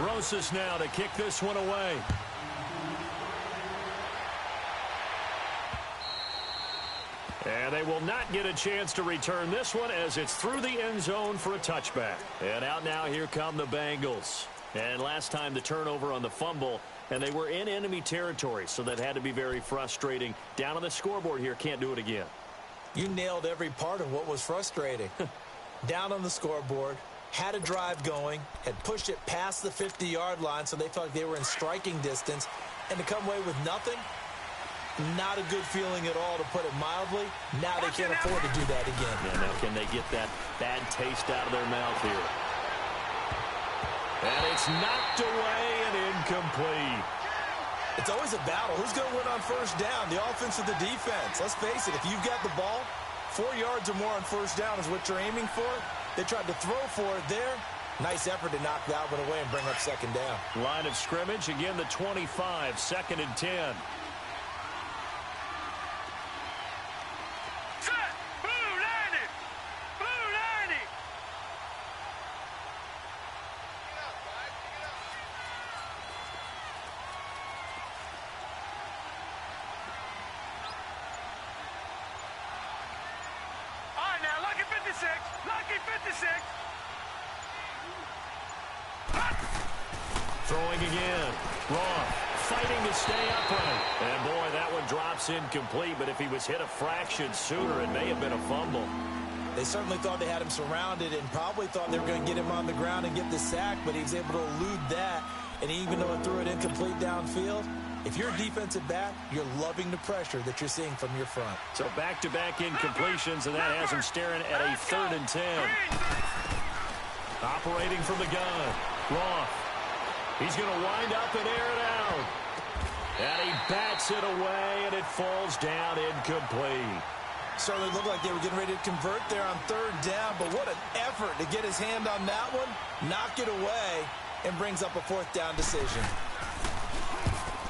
Rosas now to kick this one away. And they will not get a chance to return this one as it's through the end zone for a touchback. And out now, here come the Bengals. And last time the turnover on the fumble, and they were in enemy territory, so that had to be very frustrating. Down on the scoreboard here, can't do it again. You nailed every part of what was frustrating. Down on the scoreboard, had a drive going, had pushed it past the 50-yard line, so they felt like they were in striking distance, and to come away with nothing, not a good feeling at all, to put it mildly. Now they can't afford to do that again. Yeah, now can they get that bad taste out of their mouth here? And it's knocked away and incomplete. It's always a battle. Who's going to win on first down, the offense or the defense? Let's face it, if you've got the ball, 4 yards or more on first down is what you're aiming for. They tried to throw for it there. Nice effort to knock that one away and bring up second down. Line of scrimmage, again the 25, 2nd and 10. Throwing again. Roth fighting to stay upright. And boy, that one drops incomplete, but if he was hit a fraction sooner, it may have been a fumble. They certainly thought they had him surrounded and probably thought they were going to get him on the ground and get the sack, but he was able to elude that. And even though it threw it incomplete downfield, if you're a defensive back, you're loving the pressure that you're seeing from your front. So back-to-back incompletions, and that has him staring at a 3rd and 10. Operating from the gun. Roth. He's going to wind up and air it out. And he bats it away, and it falls down incomplete. Certainly looked like they were getting ready to convert there on 3rd down, but what an effort to get his hand on that one, knock it away, and brings up a 4th down decision.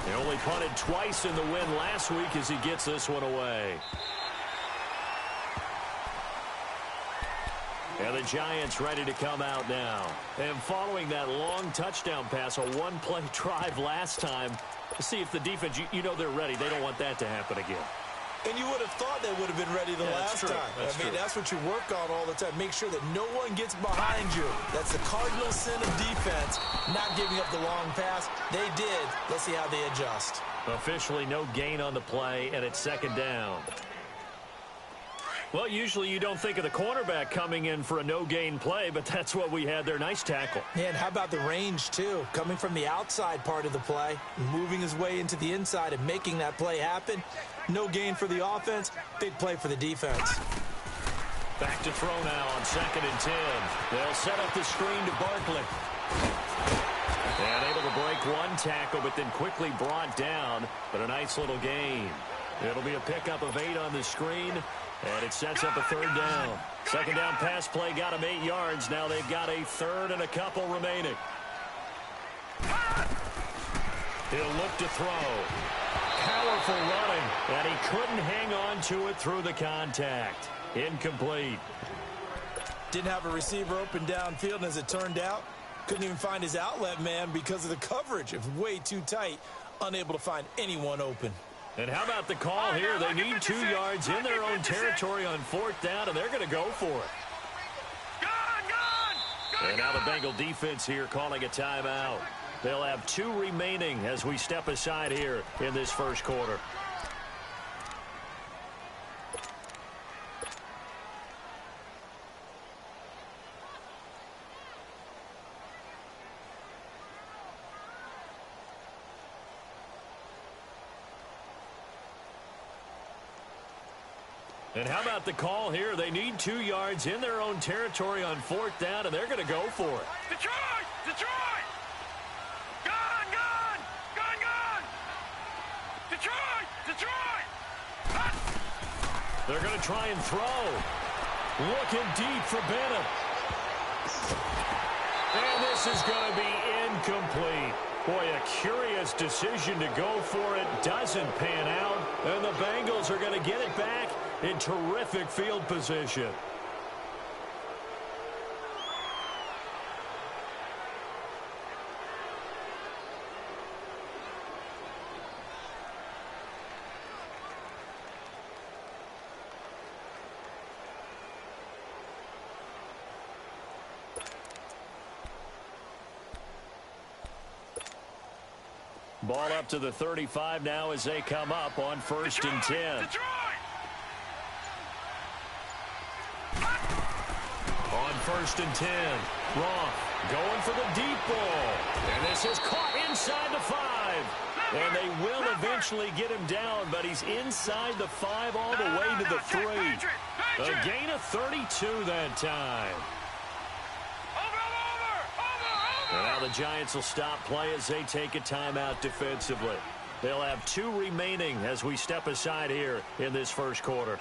He only punted twice in the win last week as he gets this one away. And the Giants ready to come out now. And following that long touchdown pass, a one-play drive last time, to see if the defense, you know they're ready. They don't want that to happen again. And you would have thought they would have been ready the last time. That's what you work on all the time. Make sure that no one gets behind you. That's the cardinal sin of defense, not giving up the long pass. They did. Let's see how they adjust. Officially no gain on the play, and it's 2nd down. Well, usually you don't think of the cornerback coming in for a no-gain play, but that's what we had there. Nice tackle. And how about the range, too? Coming from the outside part of the play, moving his way into the inside and making that play happen. No gain for the offense, big play for the defense. Back to throw now on 2nd and 10. They'll set up the screen to Barkley. And able to break one tackle, but then quickly brought down. But a nice little gain. It'll be a pickup of 8 on the screen. And it sets up a 3rd down. 2nd down pass play got him 8 yards. Now they've got a 3rd and a couple remaining. He'll look to throw. Powerful running. And he couldn't hang on to it through the contact. Incomplete. Didn't have a receiver open downfield, and as it turned out, couldn't even find his outlet man because of the coverage. It was way too tight. Unable to find anyone open. And how about the call here? They need 2 yards in their own territory on 4th down, and they're going to go for it. And now the Bengal defense here calling a timeout. They'll have 2 remaining as we step aside here in this first quarter. And how about the call here? They need 2 yards in their own territory on 4th down, and they're going to go for it. Detroit! Detroit! Gone! Gone! Gone! Gone! Detroit! Detroit! They're going to try and throw. Looking deep for Bennett. And this is going to be incomplete. Boy, a curious decision to go for it. Doesn't pan out. And the Bengals are going to get it back in terrific field position. Ball up to the 35 now as they come up on 1st and 10. On 1st and 10, Roth going for the deep ball. And this is caught inside the 5. And they will eventually get him down, but he's inside the 5 all the way to the 3. A gain of 32 that time. And now the Giants will stop play as they take a timeout defensively. They'll have 2 remaining as we step aside here in this first quarter.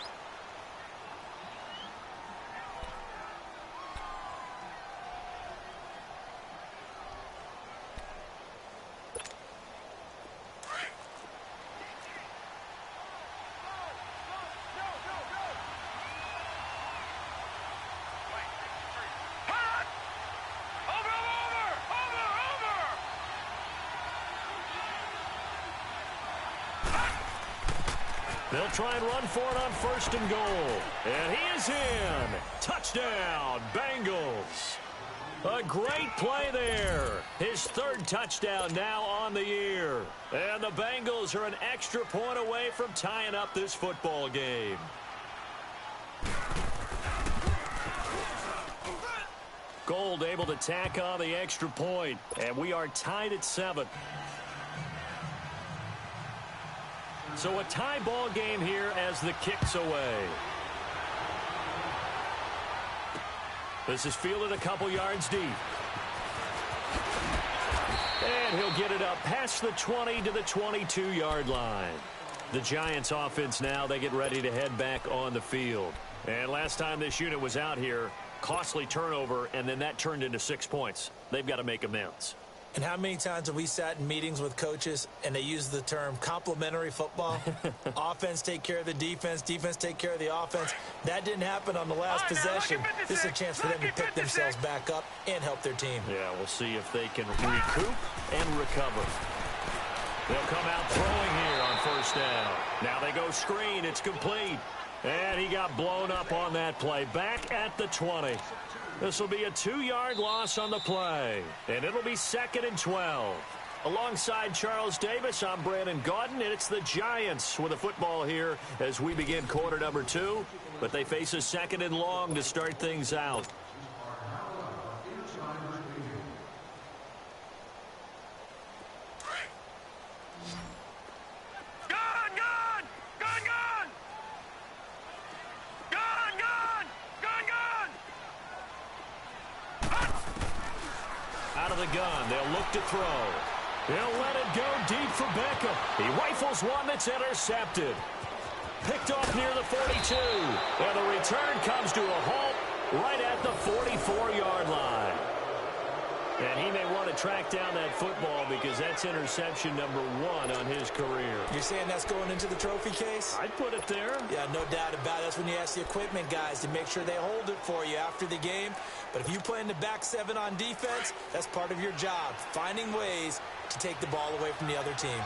They'll try and run for it on 1st and goal. And he is in. Touchdown, Bengals. A great play there. His 3rd touchdown now on the year. And the Bengals are an extra point away from tying up this football game. Gold able to tack on the extra point. And we are tied at 7. So a tie ball game here as the kick's away. This is fielded a couple yards deep. And he'll get it up past the 20 to the 22-yard line. The Giants offense now, they get ready to head back on the field. And last time this unit was out here, costly turnover, and then that turned into 6 points. They've got to make amends. And how many times have we sat in meetings with coaches and they use the term complementary football? Offense take care of the defense, defense take care of the offense. That didn't happen on the last possession. This is a chance for them to pick themselves back up and help their team. Yeah, we'll see if they can recoup and recover. They'll come out throwing here on 1st down. Now they go screen. It's complete. And he got blown up on that play. Back at the 20. This will be a 2-yard loss on the play. And it'll be 2nd and 12. Alongside Charles Davis, I'm Brandon Gaudin, and it's the Giants with a football here as we begin quarter number 2. But they face a 2nd and long to start things out. Gun. They'll look to throw. He'll let it go deep for Beckham. He rifles one that's intercepted. Picked off near the 42. And the return comes to a halt right at the 44-yard line. And he may want to track down that football because that's interception number 1 on his career. You're saying that's going into the trophy case? I'd put it there. Yeah, no doubt about it. That's when you ask the equipment guys to make sure they hold it for you after the game. But if you play in the back 7 on defense, that's part of your job, finding ways to take the ball away from the other team.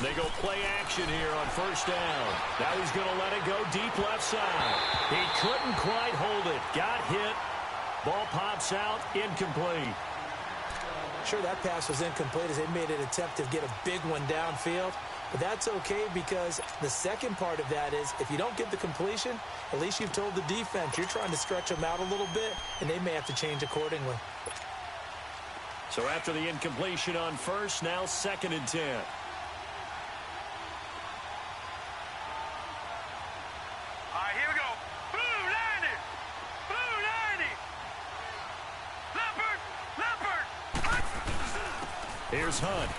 They go play action here on 1st down. Now he's going to let it go deep left side. He couldn't quite hold it. Got hit. Ball pops out. Incomplete. Sure, that pass was incomplete as they made an attempt to get a big one downfield. But that's okay because the second part of that is if you don't get the completion, at least you've told the defense you're trying to stretch them out a little bit, and they may have to change accordingly. So after the incompletion on 1st, now 2nd and 10. Here's Hunt.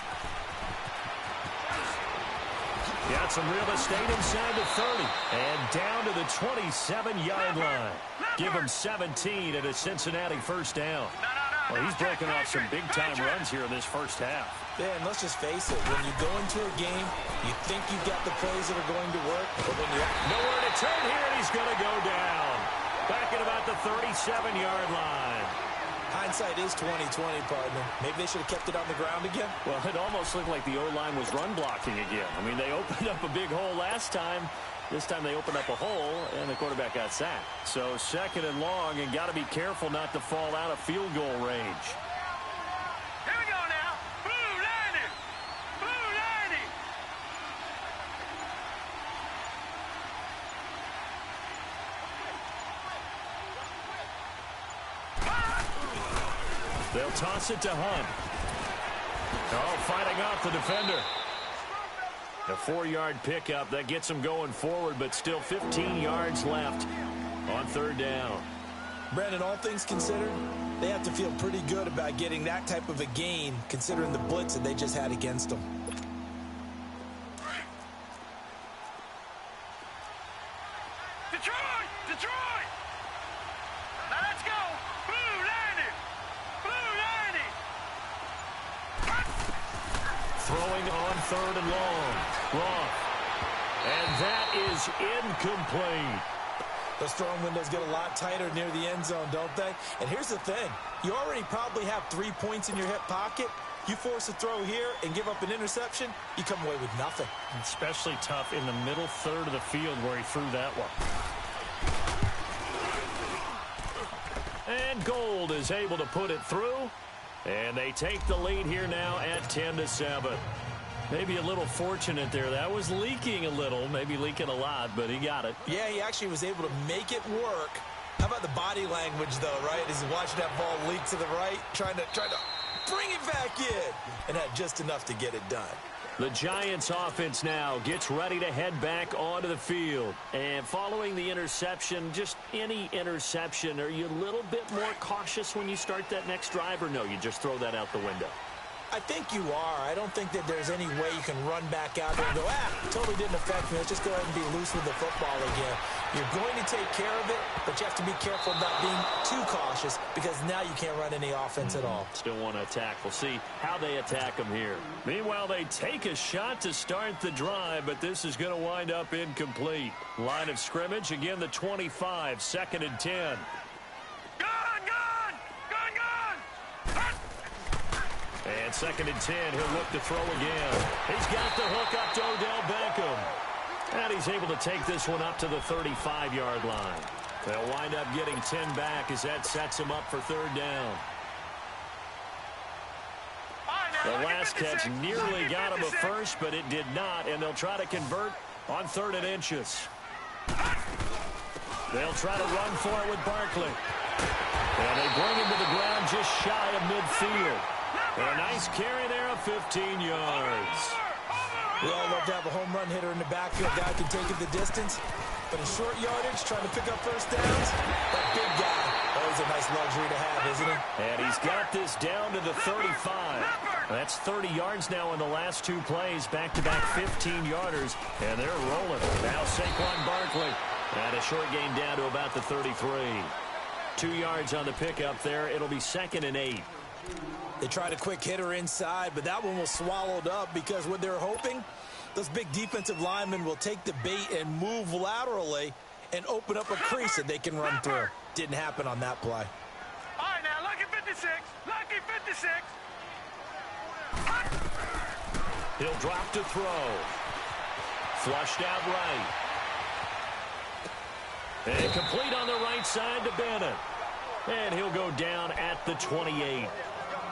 Got some real estate inside the 30. And down to the 27-yard line. Give him 17 at a Cincinnati 1st down. Well, he's broken off some big-time runs here in this first half. Yeah, and let's just face it. When you go into a game, you think you've got the plays that are going to work. But when you nowhere to turn here, and he's going to go down. Back at about the 37-yard line. Hindsight is 20/20, partner. Maybe they should have kept it on the ground again. Well, it almost looked like the O-line was run blocking again. I mean, they opened up a big hole last time, This time they opened up a hole, and the quarterback got sacked. So 2nd and long, and got to be careful not to fall out of field goal range. Here we go now. Blue landing. Blue landing. They'll toss it to Hunt. Oh, fighting off the defender. A 4-yard pickup. That gets them going forward, but still 15 yards left on 3rd down. Brandon, all things considered, they have to feel pretty good about getting that type of a gain, considering the blitz that they just had against them. Detroit! Detroit! Now let's go! Blue landing! Blue landing! Throwing on 3rd and long. Wrong. And that is incomplete. Those throwing windows get a lot tighter near the end zone, don't they? And here's the thing. You already probably have 3 points in your hip pocket. You force a throw here and give up an interception, you come away with nothing. Especially tough in the middle third of the field where he threw that one. And Gold is able to put it through. And they take the lead here now at 10-7. Maybe a little fortunate there. That was leaking a little, maybe leaking a lot, but he got it. Yeah, he actually was able to make it work. How about the body language, though, right? As he's watching that ball leak to the right, trying to bring it back in, and had just enough to get it done. The Giants offense now gets ready to head back onto the field. And following the interception, just any interception, are you a little bit more cautious when you start that next drive, or no, you just throw that out the window? I think you are. I don't think that there's any way you can run back out there and go, totally didn't affect me. Let's just go ahead and be loose with the football again. You're going to take care of it, but you have to be careful not being too cautious because now you can't run any offense at all. Still want to attack. We'll see how they attack them here. Meanwhile, they take a shot to start the drive, but this is going to wind up incomplete. Line of scrimmage, again, the 25, 2nd and 10. And 2nd and 10, he'll look to throw again. He's got the hook up to Odell Beckham. And he's able to take this one up to the 35-yard line. They'll wind up getting 10 back as that sets him up for 3rd down. The last catch nearly got him a first, but it did not, and they'll try to convert on 3rd and inches. They'll try to run for it with Barkley. And they bring him to the ground just shy of midfield. And a nice carry there of 15 yards. We all love to have a home run hitter in the backfield. Guy can take it the distance. But in short yardage, trying to pick up first downs, that big guy, always a nice luxury to have, isn't it? And he's got this down to the 35. That's 30 yards now in the last 2 plays. Back-to-back 15-yarders. And they're rolling. Now Saquon Barkley. And a short gain down to about the 33. 2 yards on the pickup there. It'll be 2nd and 8. They tried a quick hitter inside, but that one was swallowed up because what they're hoping, those big defensive linemen will take the bait and move laterally and open up a crease that they can run through. Didn't happen on that play. All right, now, lucky 56. Lucky 56. He'll drop to throw. Flushed out right. And complete on the right side to Bennett. And he'll go down at the 28.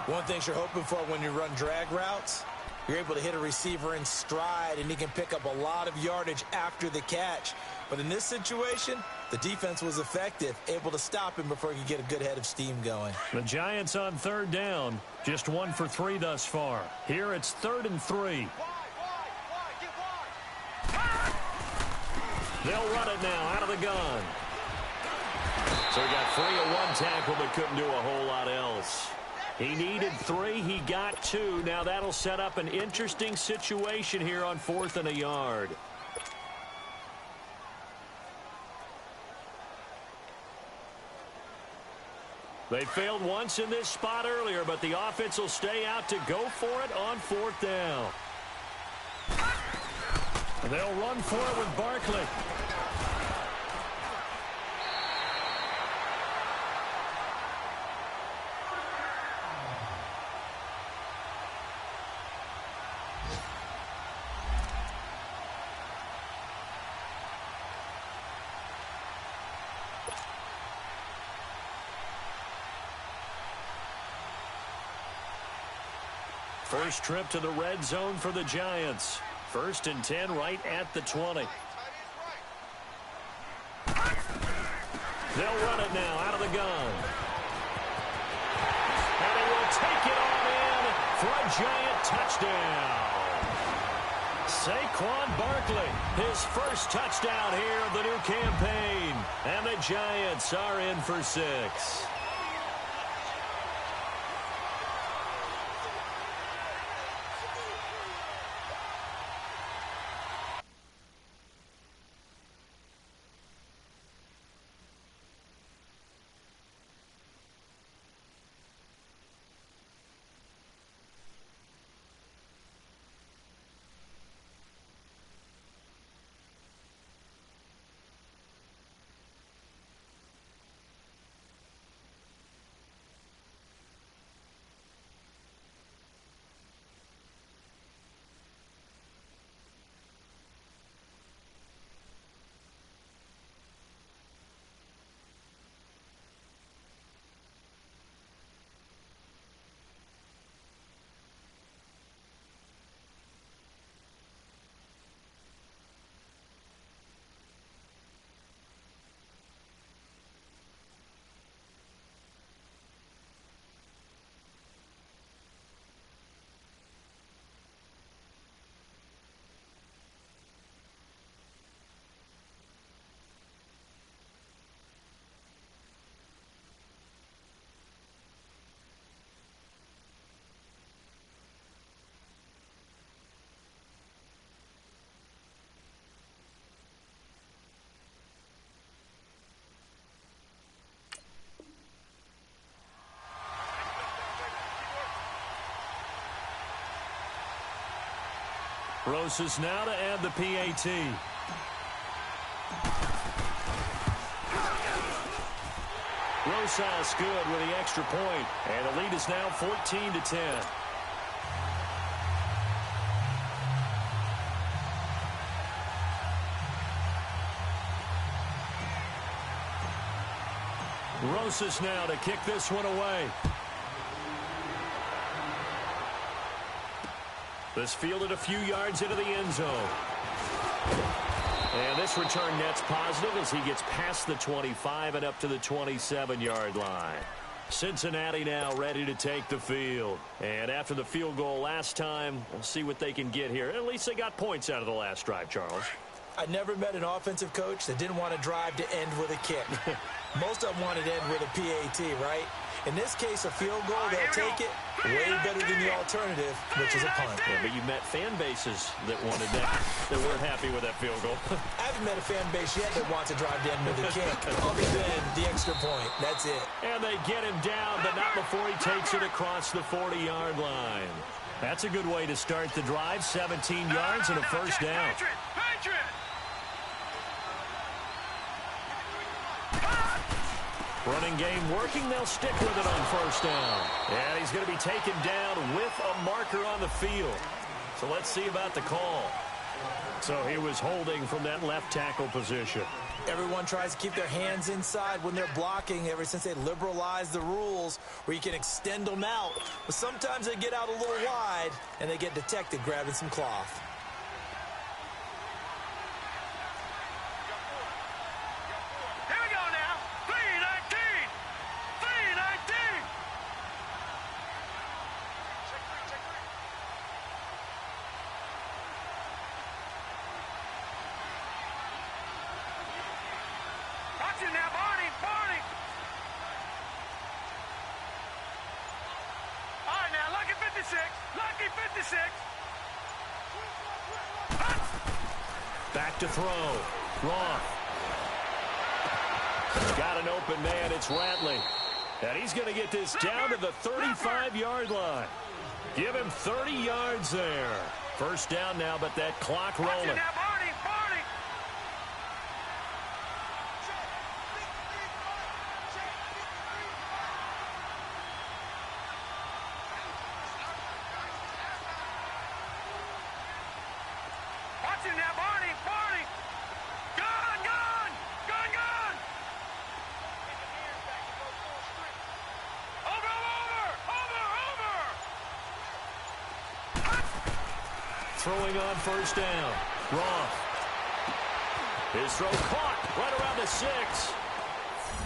One thing you're hoping for when you run drag routes, you're able to hit a receiver in stride, and he can pick up a lot of yardage after the catch. But in this situation, the defense was effective, able to stop him before he could get a good head of steam going. The Giants on 3rd down, just 1 for 3 thus far. Here it's 3rd and 3. They'll run it now out of the gun. So he got 3 of 1 tackle, but couldn't do a whole lot else. He needed 3. He got 2. Now that'll set up an interesting situation here on 4th and a yard. They failed once in this spot earlier, but the offense will stay out to go for it on 4th down. They'll run for it with Barkley. First trip to the red zone for the Giants. 1st and 10 right at the 20. They'll run it now out of the gun. And he will take it on in for a Giant touchdown. Saquon Barkley, his first touchdown here of the new campaign. And the Giants are in for 6. Rosas now to add the PAT. Rosas good with the extra point, and the lead is now 14-10. Rosas now to kick this one away. This fielded a few yards into the end zone. And this return net's positive as he gets past the 25 and up to the 27-yard line. Cincinnati now ready to take the field. And after the field goal last time, we'll see what they can get here. At least they got points out of the last drive, Charles. I never met an offensive coach that didn't want to drive to end with a kick. Most of them wanted to end with a PAT, right? In this case, a field goal, they'll take it way better than the alternative, which is a punt. Yeah, but you met fan bases that wanted that weren't happy with that field goal. I haven't met a fan base yet that wants to drive to end with a kick, other than the extra point. That's it. And they get him down, but not before he takes it across the 40-yard line. That's a good way to start the drive. 17 yards and a first down. Running game working. They'll stick with it on first down. And he's going to be taken down with a marker on the field. So let's see about the call. So he was holding from that left tackle position. Everyone tries to keep their hands inside when they're blocking ever since they liberalized the rules where you can extend them out. But sometimes they get out a little wide and they get detected grabbing some cloth. Back to throw. Roth. Got an open man. It's Ratley. And he's going to get this down to the 35-yard line. Give him 30 yards there. First down now, but that clock rolling. throwing on first down. Roth. His throw caught right around the 6.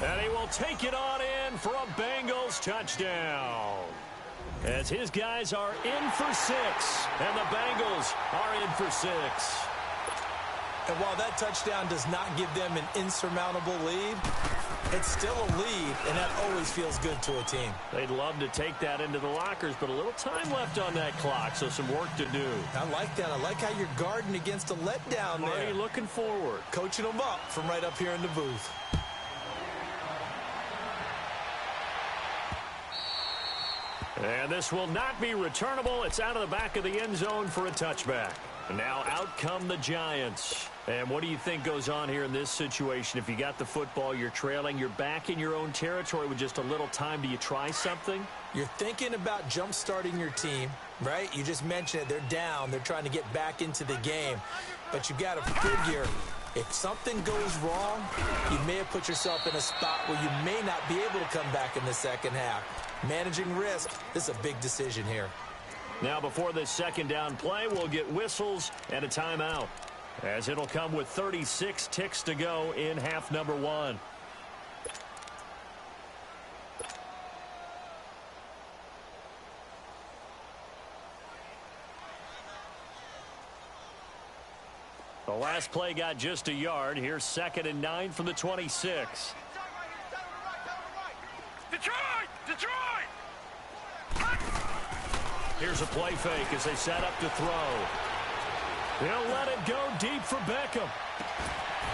And he will take it on in for a Bengals touchdown. As his guys are in for 6. And the Bengals are in for 6. And while that touchdown does not give them an insurmountable lead, it's still a lead, and that always feels good to a team. They'd love to take that into the lockers, but a little time left on that clock, so some work to do. I like that. I like how you're guarding against a letdown there. Already looking forward. Coaching them up from right up here in the booth. And this will not be returnable. It's out of the back of the end zone for a touchback. And now out come the Giants. And what do you think goes on here in this situation? If you got the football, you're trailing, you're back in your own territory with just a little time. Do you try something? You're thinking about jump-starting your team, right? You just mentioned it. They're down. They're trying to get back into the game. But you got to figure, if something goes wrong, you may have put yourself in a spot where you may not be able to come back in the second half. Managing risk, this is a big decision here. Now before this second down play, we'll get whistles and a timeout, as it'll come with 36 ticks to go in half number 1. The last play got just a yard. Here's 2nd and 9 from the 26. Detroit! Detroit! Here's a play fake as they set up to throw. They'll let it go deep for Beckham.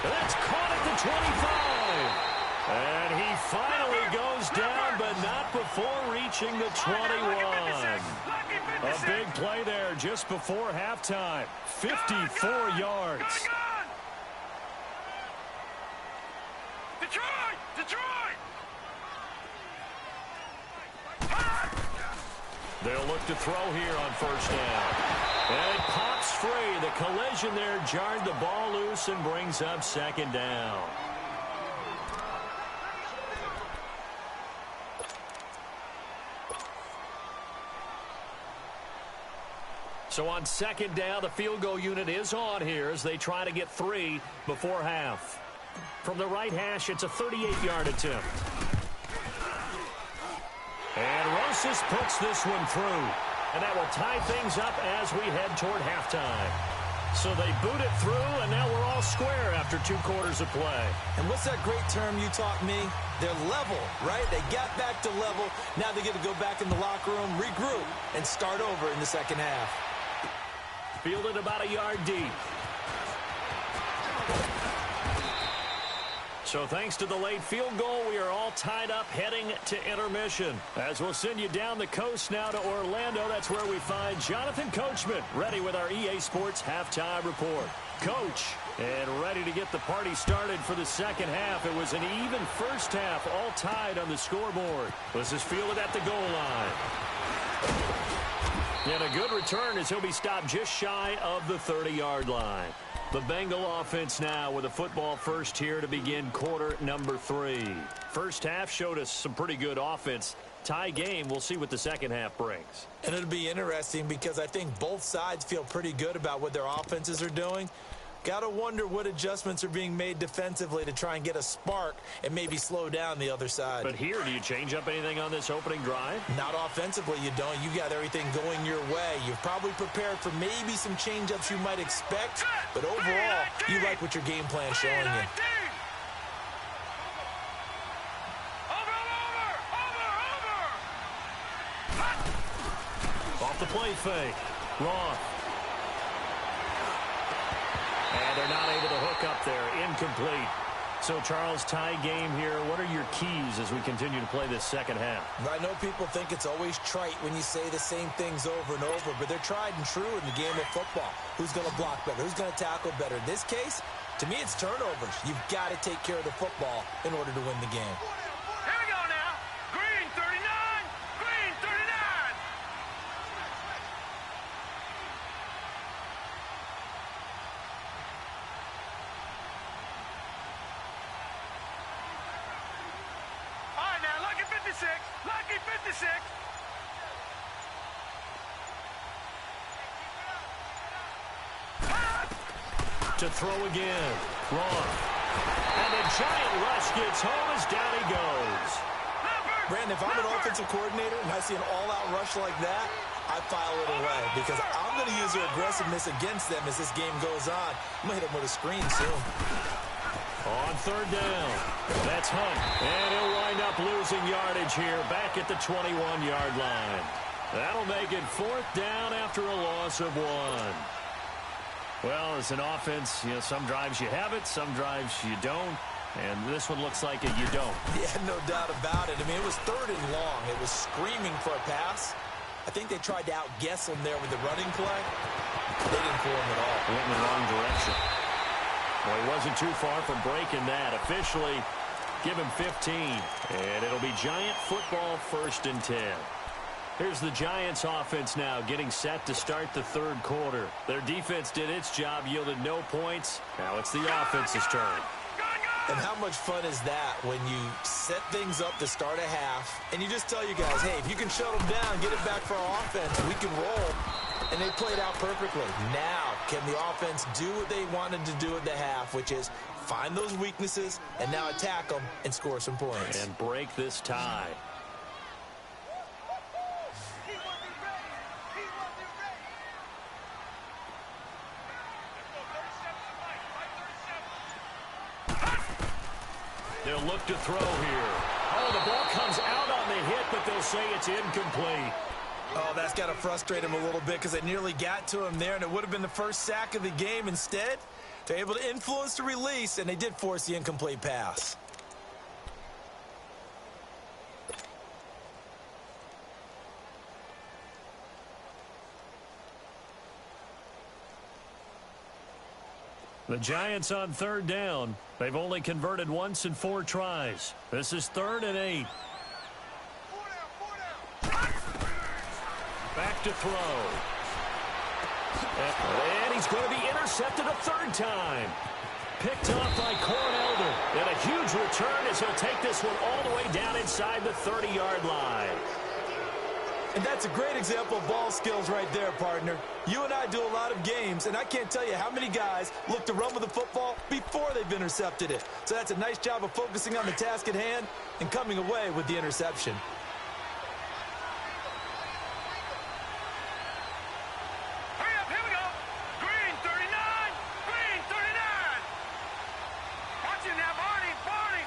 That's caught at the 25. And he finally goes down, but not before reaching the 21. A big play there just before halftime. 54 yards. Detroit! Detroit! They'll look to throw here on first down. And it pops free. The collision there jarred the ball loose and brings up 2nd down. So on 2nd down, the field goal unit is on here as they try to get 3 before half. From the right hash, it's a 38-yard attempt. And Rosas puts this one through. And that will tie things up as we head toward halftime. So they boot it through, and now we're all square after 2 quarters of play. And what's that great term you taught me? They're level, right? They got back to level. Now they get to go back in the locker room, regroup, and start over in the second half. Fielded about a yard deep. So thanks to the late field goal, we are all tied up heading to intermission. As we'll send you down the coast now to Orlando, that's where we find Jonathan Coachman ready with our EA Sports Halftime Report. Coach, and ready to get the party started for the second half. It was an even first half, all tied on the scoreboard. This is fielded at the goal line. And a good return as he'll be stopped just shy of the 30-yard line. The Bengal offense now with a football first here to begin quarter number 3. First half showed us some pretty good offense. Tie game, we'll see what the second half brings. And it'll be interesting because I think both sides feel pretty good about what their offenses are doing. Got to wonder what adjustments are being made defensively to try and get a spark and maybe slow down the other side. But here, do you change up anything on this opening drive? Not offensively, you don't. You got everything going your way. You've probably prepared for maybe some change-ups you might expect, but overall, you like what your game plan is showing you. Off the play fake. Roth. And they're not able to hook up there. Incomplete. So, Charles, tie game here. What are your keys as we continue to play this second half? I know people think it's always trite when you say the same things over and over, but they're tried and true in the game of football. Who's going to block better? Who's going to tackle better? In this case, to me, it's turnovers. You've got to take care of the football in order to win the game. Here we go now. Green 39. Green 39. All right, now, lucky 56. Lucky 56. to throw again. Wrong. And the giant rush gets home as down he goes. Brandon, if I'm an offensive coordinator and I see an all-out rush like that, I file it away because I'm going to use their aggressiveness against them as this game goes on. I'm going to hit them with a screen soon. On third down, that's Hunt, and he'll wind up losing yardage here back at the 21-yard line. That'll make it fourth down after a loss of 1. Well, as an offense, some drives you have it, some drives you don't, and this one looks like you don't. Yeah, no doubt about it. I mean, it was third and long. It was screaming for a pass. I think they tried to outguess him there with the running play. They didn't fool him at all. Went in the wrong direction. Well, he wasn't too far from breaking that. Officially, give him 15. And it'll be Giant football, 1st and 10. Here's the Giants offense now getting set to start the third quarter. Their defense did its job, yielded no points. Now it's the offense's turn. And how much fun is that when you set things up to start a half and you just tell you guys, hey, if you can shut them down, get it back for our offense, we can roll. And they played out perfectly. Now, can the offense do what they wanted to do at the half, which is find those weaknesses and now attack them and score some points. And break this tie. They'll look to throw here. Oh, the ball comes out on the hit, but they'll say it's incomplete. Oh, that's got to frustrate him a little bit because they nearly got to him there, and it would have been the first sack of the game. Instead, they're able to influence the release, and they did force the incomplete pass. The Giants on third down. They've only converted once in 4 tries. This is 3rd and 8. Back to throw. And he's going to be intercepted a 3rd time. Picked off by Cornelder. And a huge return as he'll take this one all the way down inside the 30-yard line. And that's a great example of ball skills right there, partner. You and I do a lot of games, and I can't tell you how many guys look to run with the football before they've intercepted it. So that's a nice job of focusing on the task at hand and coming away with the interception. Hurry up, here we go. Green 39, green 39. Watch him now, Barney, Barney.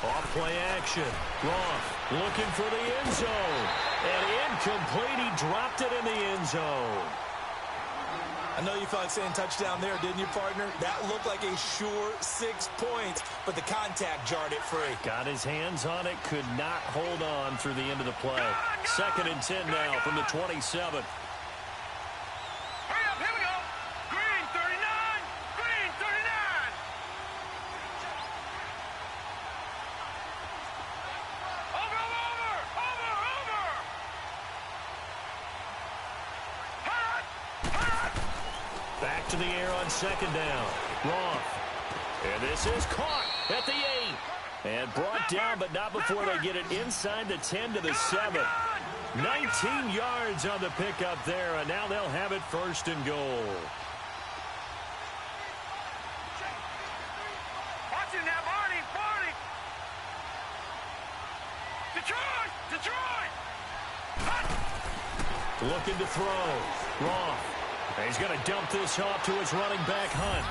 Off play action. Roth looking for the end zone. And incomplete. He dropped it in the end zone. I know you felt like saying touchdown there, didn't you, partner? That looked like a sure 6 points, but the contact jarred it free. Got his hands on it, could not hold on through the end of the play. 2nd and 10 now from the 27. Hurry up, here we go. Green 39, green 39. Over. Back to the air on 2nd down. Roth. And this is caught at the 8. And brought down, but not before they get it inside the 10 to the 7. 19 yards on the pickup there, and now they'll have it 1st and goal. Watch it now, Barney. Detroit. Looking to throw. Roth. He's going to dump this off to his running back, Hunt.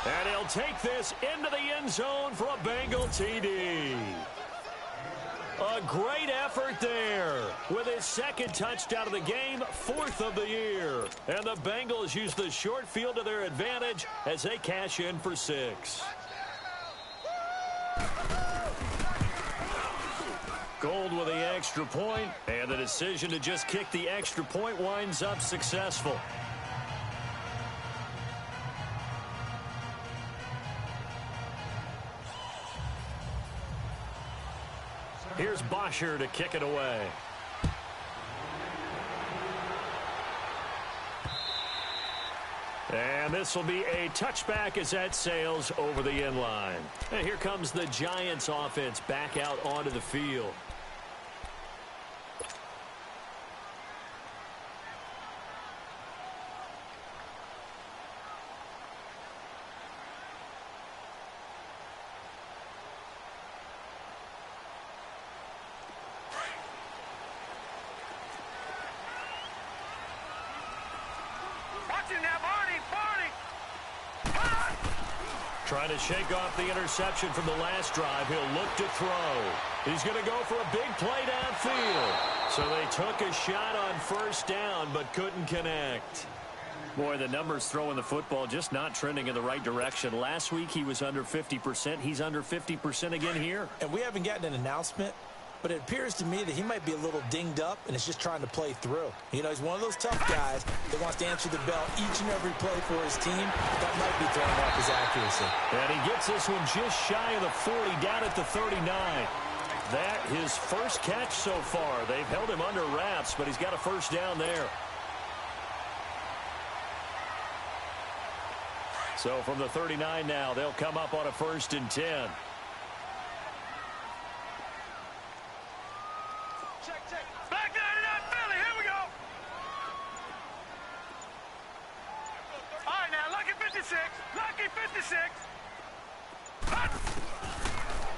And he'll take this into the end zone for a Bengal TD. A great effort there with his 2nd touchdown of the game, 4th of the year. And the Bengals use the short field to their advantage as they cash in for 6. Gold with the extra point, and the decision to just kick the extra point winds up successful. Here's Bosher to kick it away. And this will be a touchback as that sails over the end line. And here comes the Giants offense back out onto the field. now, Barney, Trying to shake off the interception from the last drive. He'll look to throw. He's going to go for a big play downfield. So they took a shot on first down, but couldn't connect. Boy, the numbers throwing the football just not trending in the right direction. Last week he was under 50%. He's under 50% again here. And we haven't gotten an announcement, but it appears to me that he might be a little dinged up and is just trying to play through. You know, he's one of those tough guys that wants to answer the bell each and every play for his team. That might be throwing off his accuracy. And he gets this one just shy of the 40, down at the 39. That his first catch so far. They've held him under wraps, but he's got a first down there. So from the 39 now, they'll come up on a 1st and 10. Back down to that Philly. Here we go. All right, now, Lucky 56. Lucky 56.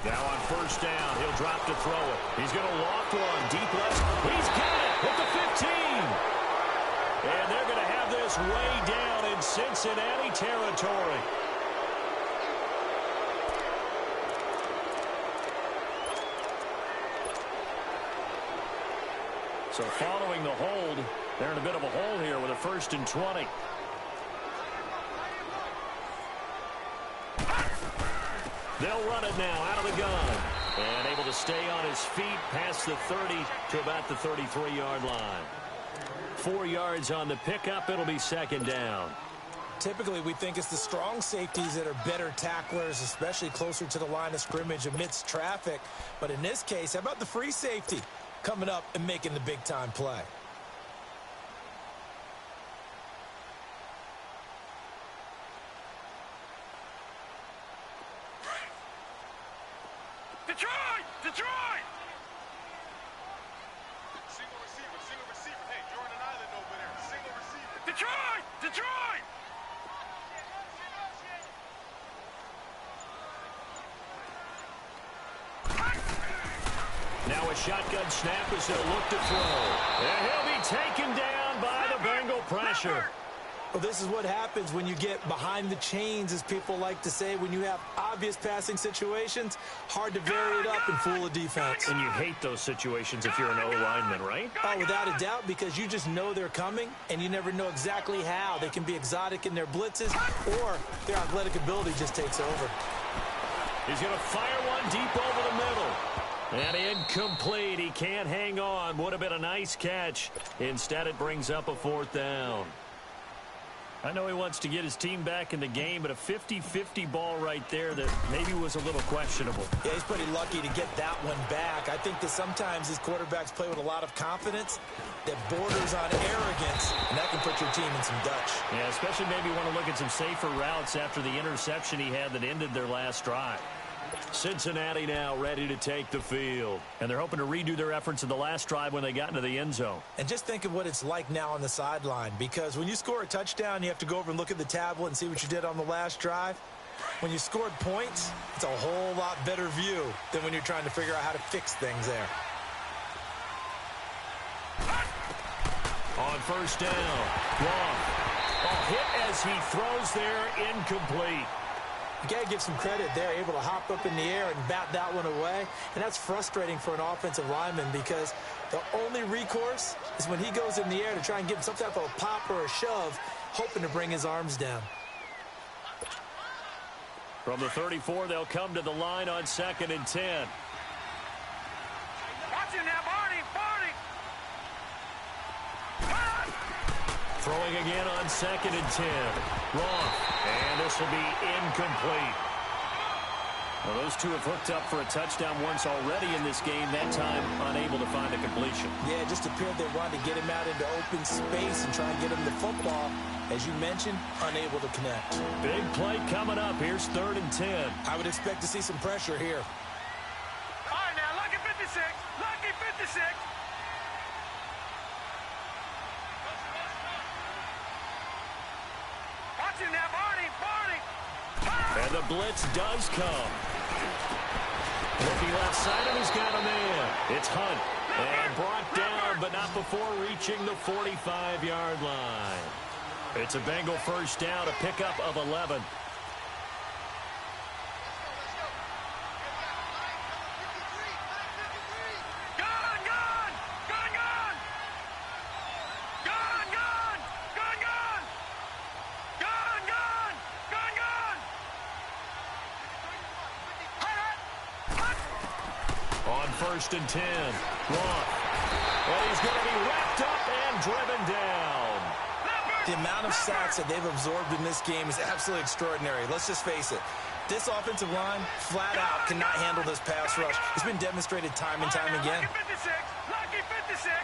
Now on first down, he'll drop to throw it. He's going to loft one deep left. He's got it at the 15. And they're going to have this way down in Cincinnati territory. So following the hold, they're in a bit of a hole here with a 1st and 20. They'll run it now out of the gun. And able to stay on his feet past the 30 to about the 33-yard line. 4 yards on the pickup. It'll be 2nd down. Typically, we think it's the strong safeties that are better tacklers, especially closer to the line of scrimmage amidst traffic. But in this case, how about the free safety coming up and making the big-time play? Detroit! Single receiver. Hey, Jordan Island over there. Single receiver. Detroit! Now a shotgun snap as they'll look to throw. And he'll be taken down by the Bengal pressure. Well, this is what happens when you get behind the chains, as people like to say. When you have obvious passing situations, hard to vary it up and fool a defense. And you hate those situations if you're an O-lineman, right? Oh, without a doubt, because you just know they're coming, and you never know exactly how. They can be exotic in their blitzes, or their athletic ability just takes over. He's going to fire one deep over the middle. And incomplete. He can't hang on. Would have been a nice catch. Instead, it brings up a 4th down. I know he wants to get his team back in the game, but a 50-50 ball right there that maybe was a little questionable. Yeah, he's pretty lucky to get that one back. I think that sometimes these quarterbacks play with a lot of confidence that borders on arrogance, and that can put your team in some Dutch. Yeah, especially maybe want to look at some safer routes after the interception he had that ended their last drive. Cincinnati now ready to take the field. And they're hoping to redo their efforts in the last drive when they got into the end zone. And just think of what it's like now on the sideline, because when you score a touchdown, you have to go over and look at the tablet and see what you did on the last drive. When you scored points, it's a whole lot better view than when you're trying to figure out how to fix things there. On first down, Long. Hit as he throws there, incomplete. You got to give some credit there, able to hop up in the air and bat that one away. And that's frustrating for an offensive lineman, because the only recourse is when he goes in the air to try and give him some type of a pop or a shove, hoping to bring his arms down. From the 34, they'll come to the line on 2nd and 10. Watch it now, Barney! Throwing again on 2nd and 10. Wrong. And this will be incomplete. Well, those two have hooked up for a touchdown once already in this game, that time unable to find a completion. Yeah, it just appeared they wanted to get him out into open space and try and get him the football. As you mentioned, unable to connect. Big play coming up. Here's 3rd and 10. I would expect to see some pressure here. All right, now, Lucky 56. Lucky 56. Watch it now, Barney! And the blitz does come. Looking left side, and he's got a man. It's Hunt. And brought down, but not before reaching the 45-yard line. It's a Bengal first down, a pickup of 11. First and 10. Roth. And he's going to be wrapped up and driven down. The amount of sacks that they've absorbed in this game is absolutely extraordinary. Let's just face it. This offensive line, flat out, cannot handle this pass rush. It's been demonstrated time and time again. Lucky 56. Lucky 56.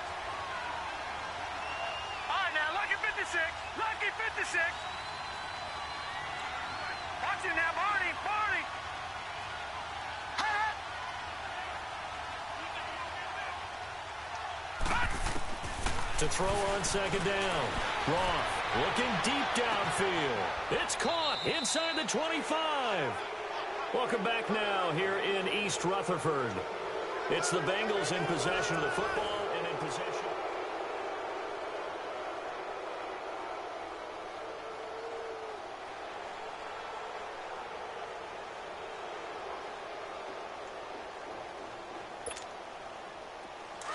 All right, now, lucky 56. Lucky 56. Watch it now, Barney. Barney. To throw on second down. Roth looking deep downfield. It's caught inside the 25. Welcome back now here in East Rutherford. It's the Bengals in possession of the football and in possession.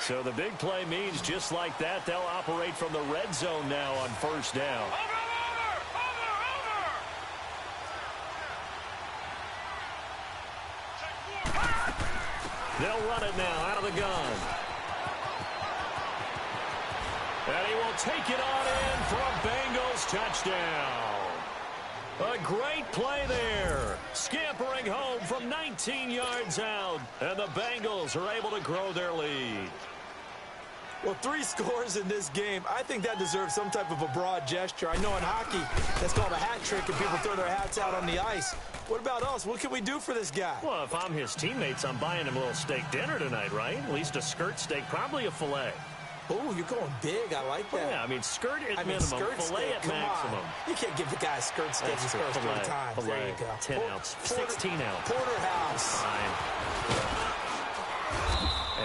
So the big play means just like that, they'll operate from the red zone now on first down. They'll run it now out of the gun. And he will take it on in for a Bengals touchdown. A great play there. Scampering home from 19 yards out. And the Bengals are able to grow their lead. Well, 3 scores in this game. I think that deserves some type of a broad gesture. I know in hockey, that's called a hat trick, and people throw their hats out on the ice. What about us? What can we do for this guy? Well, if I'm his teammates, I'm buying him a little steak dinner tonight, right? At least a skirt steak, probably a filet. Oh, you're going big. I like that. Yeah, I mean, skirt at minimum, skirt filet steak, at come maximum. on. You can't give the guy a skirt steak his first 3 times. Filet, there you go. 10 ounce, 16 ounce. Porterhouse. Fine.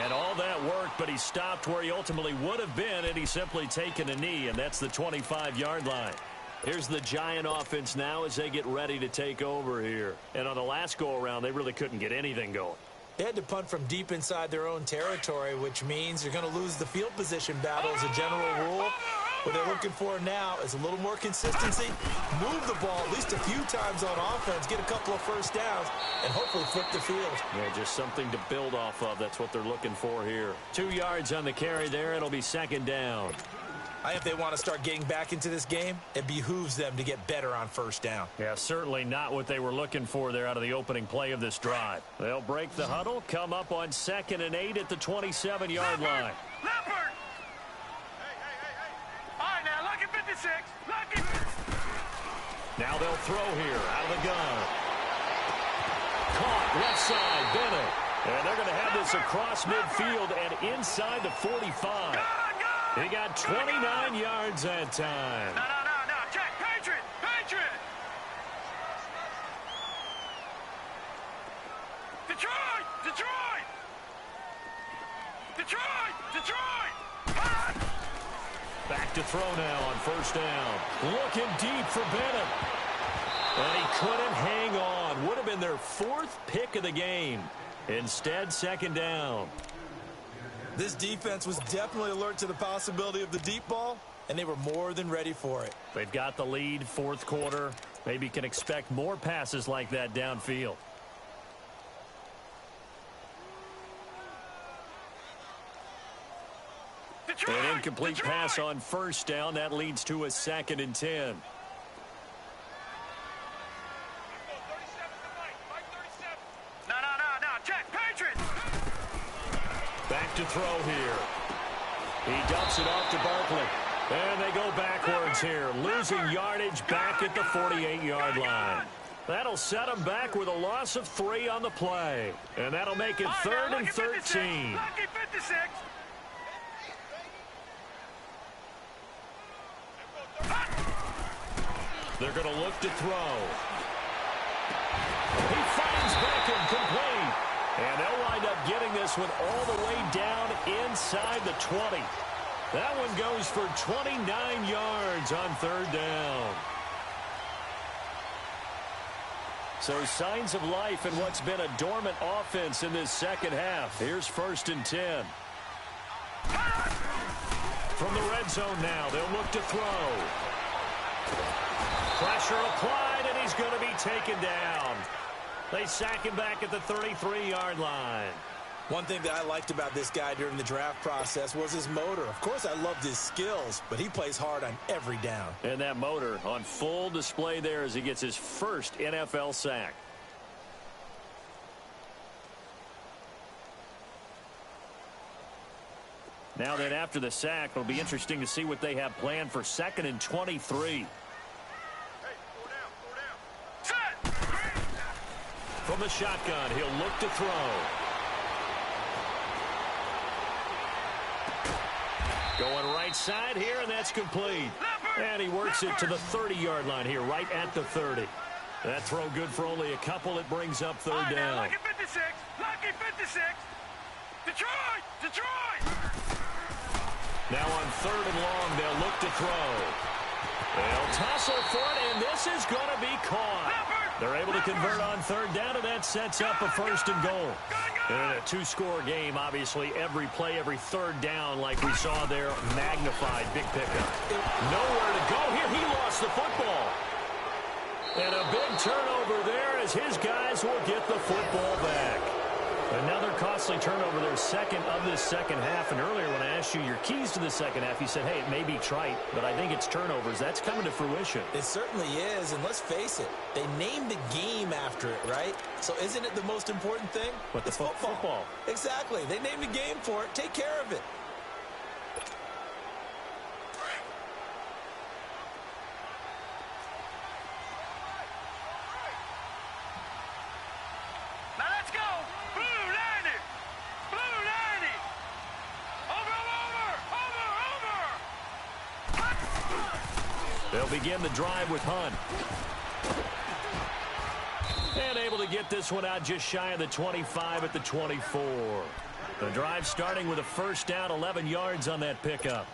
And all that worked, but he stopped where he ultimately would have been had he simply taken a knee, and that's the 25-yard line. Here's the Giant offense now as they get ready to take over here. And on the last go-around, they really couldn't get anything going. They had to punt from deep inside their own territory, which means you're going to lose the field position battle as a general rule. What they're looking for now is a little more consistency, move the ball at least a few times on offense, get a couple of first downs, and hopefully flip the field. Yeah, just something to build off of. That's what they're looking for here. 2 yards on the carry there. It'll be second down. I think if they want to start getting back into this game, it behooves them to get better on first down. Yeah, certainly not what they were looking for there out of the opening play of this drive. They'll break the huddle, come up on 2nd and 8 at the 27-yard line. Leopard! All right, now, lucky 56. Lucky. Now they'll throw here out of the gun. Caught left side, Bennett. And they're going to have this across midfield and inside the 45. He got 29 yards that time. No. Check. Patriot. Detroit. Back to throw now on first down. Looking deep for Bennett. And he couldn't hang on. Would have been their 4th pick of the game. Instead, second down. This defense was definitely alert to the possibility of the deep ball, and they were more than ready for it. They've got the lead, 4th quarter. Maybe can expect more passes like that downfield. An incomplete pass on first down. That leads to a 2nd and 10. No. Check. Patriot. Back to throw here. He dumps it off to Barkley. And they go backwards here, losing yardage back at the 48-yard line. That'll set them back with a loss of 3 on the play. And that'll make it 3rd and 13. Lucky 56. They're going to look to throw. He finds Beckham complete. And they'll wind up getting this one all the way down inside the 20. That one goes for 29 yards on third down. So signs of life in what's been a dormant offense in this second half. Here's 1st and 10. From the red zone now, they'll look to throw. Pressure applied, and he's going to be taken down. They sack him back at the 33-yard line. One thing that I liked about this guy during the draft process was his motor. Of course, I loved his skills, but he plays hard on every down. And that motor on full display there as he gets his first NFL sack. Now then, after the sack, it'll be interesting to see what they have planned for 2nd and 23. From the shotgun, he'll look to throw. Going right side here, and that's complete. And he works it to the 30-yard line here, right at the 30. That throw good for only a couple. It brings up third down. Lucky 56. Lucky 56. Detroit! Detroit! Now on 3rd and long, they'll look to throw. They'll tussle for it, and this is going to be caught. They're able to convert on 3rd down, and that sets up a 1st and goal. In a 2-score game, obviously, every play, every 3rd down, like we saw there, magnified. Big pickup. Nowhere to go here. He lost the football. And a big turnover there as his guys will get the football back. Another costly turnover, their second of this second half. And earlier when I asked you your keys to the second half, you said, hey, it may be trite, but I think it's turnovers. That's coming to fruition. It certainly is, and let's face it, they named the game after it, right? So isn't it the most important thing? But it's football. Exactly. They named the game for it. Take care of it. They'll begin the drive with Hunt. And able to get this one out just shy of the 25 at the 24. The drive starting with a 1st down, 11 yards on that pickup.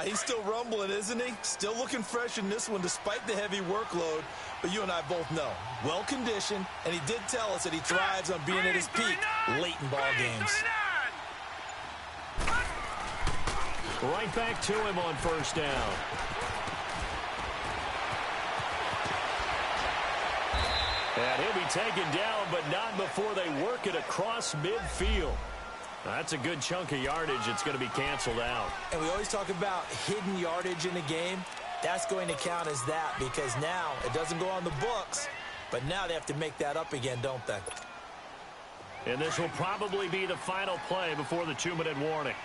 He's still rumbling, isn't he? Still looking fresh in this one despite the heavy workload. But you and I both know, well-conditioned, and he did tell us that he thrives on being at his peak late in ball games. Right back to him on 1st down. And he'll be taken down, but not before they work it across midfield. That's a good chunk of yardage. It's going to be canceled out. And we always talk about hidden yardage in a game. That's going to count as that because now it doesn't go on the books, but now they have to make that up again, don't they? And this will probably be the final play before the 2-minute warning.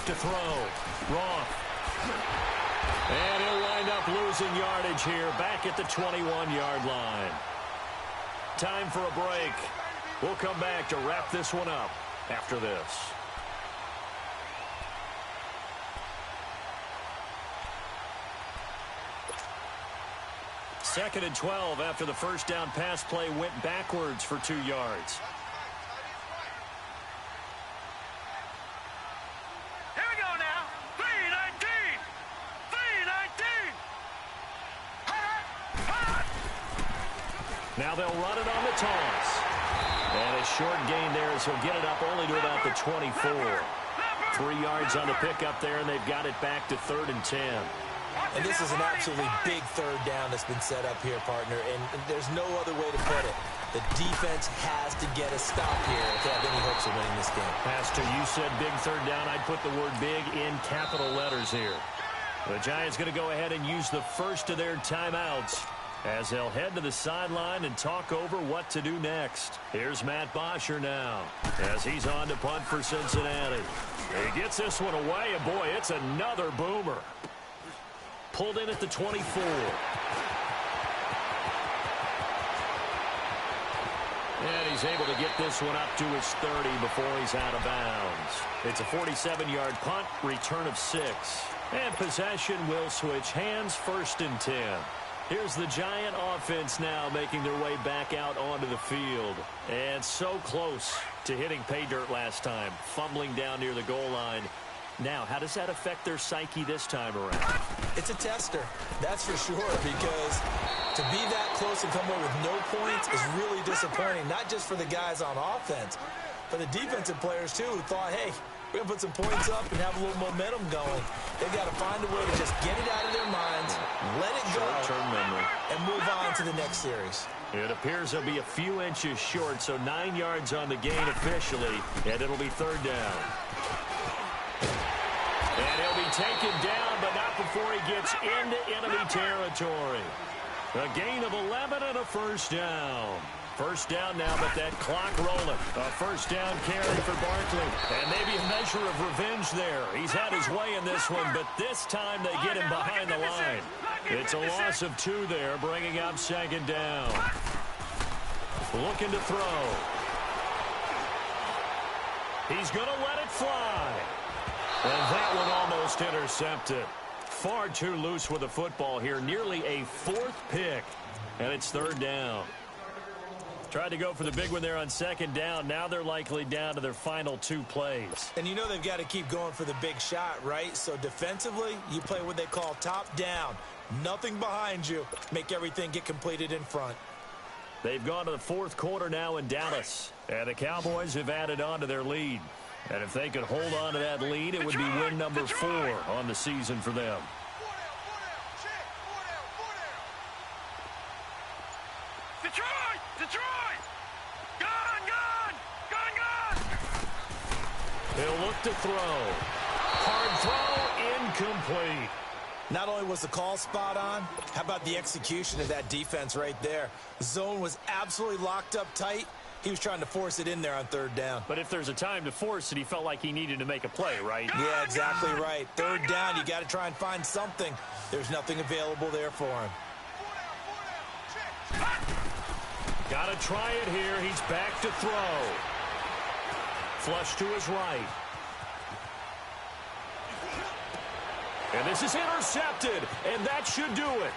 To throw. Wrong. And he'll wind up losing yardage here back at the 21-yard line. Time for a break. We'll come back to wrap this one up after this. Second and 12 after the 1st down pass play went backwards for 2 yards. Now they'll run it on the toss. And a short gain there as he'll get it up only to about the 24. 3 yards on the pickup there, and they've got it back to 3rd and 10. And this is an absolutely big 3rd down that's been set up here, partner, and there's no other way to put it. The defense has to get a stop here if they have any hopes of winning this game. Pastor, you said big 3rd down. I'd put the word big in capital letters here. The Giants going to go ahead and use the first of their timeouts as they'll head to the sideline and talk over what to do next. Here's Matt Bosher now as he's on to punt for Cincinnati. He gets this one away, and boy, it's another boomer. Pulled in at the 24. And he's able to get this one up to his 30 before he's out of bounds. It's a 47-yard punt, return of 6. And possession will switch hands, 1st and 10. Here's the Giant offense now making their way back out onto the field. And so close to hitting pay dirt last time, fumbling down near the goal line. Now, how does that affect their psyche this time around? It's a tester, that's for sure, because to be that close and come away with no points is really disappointing, not just for the guys on offense, but the defensive players, too, who thought, hey, we're going to put some points up and have a little momentum going. They've got to find a way to just get it out of their minds, let it go, short-term memory, and move on to the next series. It appears they'll be a few inches short, so 9 yards on the gain officially, and it'll be 3rd down. And he'll be taken down, but not before he gets into enemy territory. A gain of 11 and a 1st down. 1st down now, but that clock rolling. A 1st down carry for Barkley. And maybe a measure of revenge there. He's had his way in this one, but this time they get him behind the line. It's a loss of 2 there, bringing up 2nd down. Looking to throw. He's going to let it fly. And that one almost intercepted. Far too loose with the football here. Nearly a 4th pick. And it's 3rd down. Tried to go for the big one there on 2nd down. Now they're likely down to their final 2 plays. And you know they've got to keep going for the big shot, right? So defensively, you play what they call top down. Nothing behind you. Make everything get completed in front. They've gone to the 4th quarter now in Dallas. And the Cowboys have added on to their lead. And if they could hold on to that lead, it would be win number 4 on the season for them. Detroit! Detroit! Gone! He'll look to throw. Hard throw, incomplete. Not only was the call spot on, how about the execution of that defense right there? The zone was absolutely locked up tight. He was trying to force it in there on 3rd down. But if there's a time to force it, he felt like he needed to make a play, right? Yeah, exactly right. 3rd down, you got to try and find something. There's nothing available there for him. Got to try it here. He's back to throw. Flush to his right. And this is intercepted, and that should do it.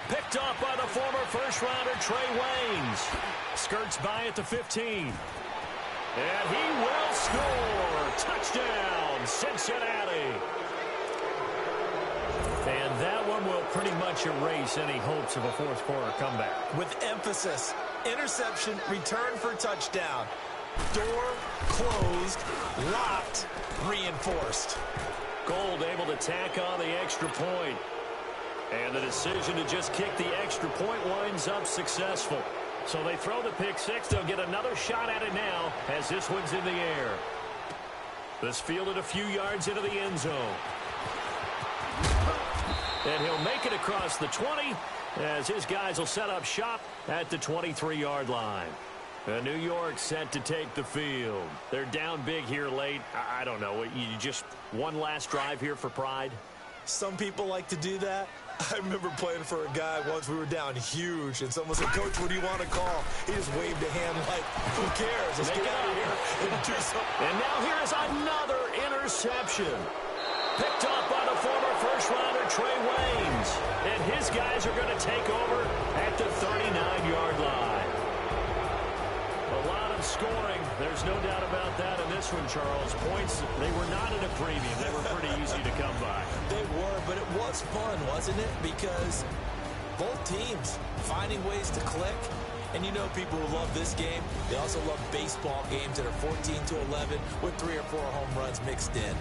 Picked off by the former first-rounder Trey Waynes. Skirts by at the 15. And he will score. Touchdown, Cincinnati. And that one will pretty much erase any hopes of a 4th quarter comeback. With emphasis, interception, return for touchdown. Door closed, locked, reinforced. Gold able to tack on the extra point. And the decision to just kick the extra point winds up successful. So they throw the pick 6. They'll get another shot at it now as this one's in the air. This fielded a few yards into the end zone. And he'll make it across the 20 as his guys will set up shop at the 23-yard line. New York set to take the field. They're down big here late. I don't know. You just one last drive here for pride? Some people like to do that. I remember playing for a guy once. We were down huge, and someone said, "Coach, what do you want to call?" He just waved a hand like, "Who cares? Let's get out of here and do something." And now here is another interception. Picked off by the former first-rounder Trey Waynes. And his guys are going to take over at the 39-yard line. A lot of scoring. There's no doubt about that in this one, Charles. Points, they were not at a premium. They were pretty easy to come by. They were, but it was fun, wasn't it? Because both teams finding ways to click. And you know people who love this game, they also love baseball games that are 14-11 with 3 or 4 home runs mixed in.